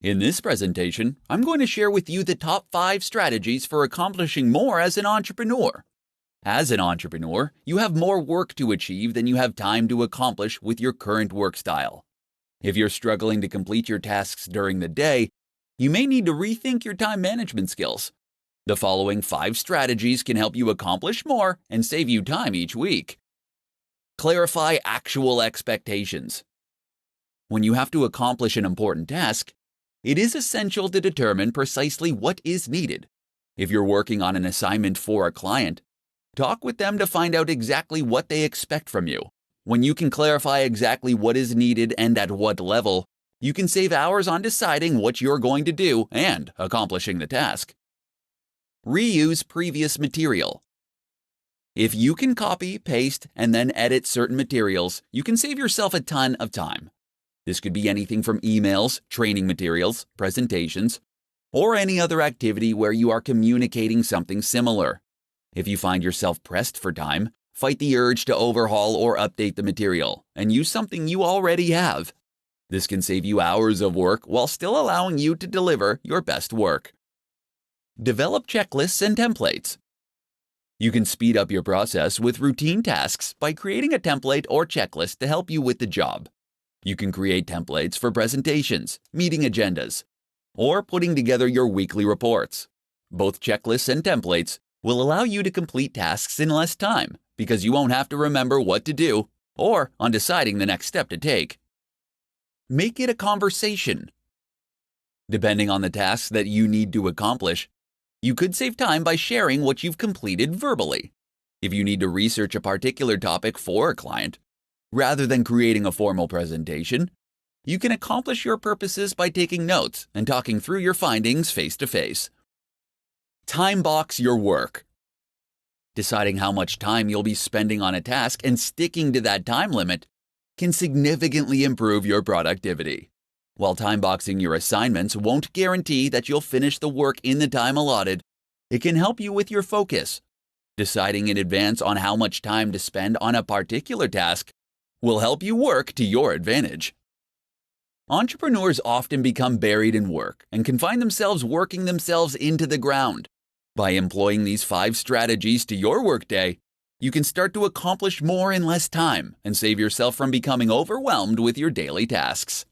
In this presentation, I'm going to share with you the top 5 strategies for accomplishing more as an entrepreneur. As an entrepreneur, you have more work to achieve than you have time to accomplish with your current work style. If you're struggling to complete your tasks during the day, you may need to rethink your time management skills. The following 5 strategies can help you accomplish more and save you time each week. Clarify actual expectations. When you have to accomplish an important task, it is essential to determine precisely what is needed. If you're working on an assignment for a client, talk with them to find out exactly what they expect from you. When you can clarify exactly what is needed and at what level, you can save hours on deciding what you're going to do and accomplishing the task. Reuse previous material. If you can copy, paste, and then edit certain materials, you can save yourself a ton of time. This could be anything from emails, training materials, presentations, or any other activity where you are communicating something similar. If you find yourself pressed for time, fight the urge to overhaul or update the material and use something you already have. This can save you hours of work while still allowing you to deliver your best work. Develop checklists and templates. You can speed up your process with routine tasks by creating a template or checklist to help you with the job. You can create templates for presentations, meeting agendas, or putting together your weekly reports. Both checklists and templates will allow you to complete tasks in less time because you won't have to remember what to do or on deciding the next step to take. Make it a conversation. Depending on the tasks that you need to accomplish, you could save time by sharing what you've completed verbally. If you need to research a particular topic for a client, rather than creating a formal presentation, you can accomplish your purposes by taking notes and talking through your findings face to face. Time box your work. Deciding how much time you'll be spending on a task and sticking to that time limit can significantly improve your productivity. While time boxing your assignments won't guarantee that you'll finish the work in the time allotted, it can help you with your focus. Deciding in advance on how much time to spend on a particular task will help you work to your advantage. Entrepreneurs often become buried in work and can find themselves working themselves into the ground. By employing these 5 strategies to your workday, you can start to accomplish more in less time and save yourself from becoming overwhelmed with your daily tasks.